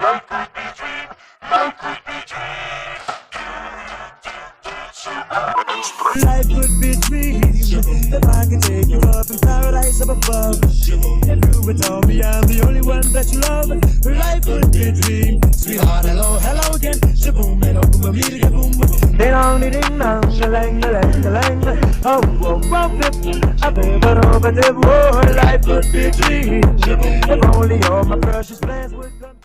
Life could be a dream. If I could take you up in paradise up above. If you would tell me I'm the only one that you love. Life could be a dream. Sweetheart, hello, hello again. Shaboom, and open my meeting, boom. Ding dong, ding ding dong, shalang, shalang, shalang. Oh, oh, oh, I never know, but the world life could be a dream. If only all my precious plans would come.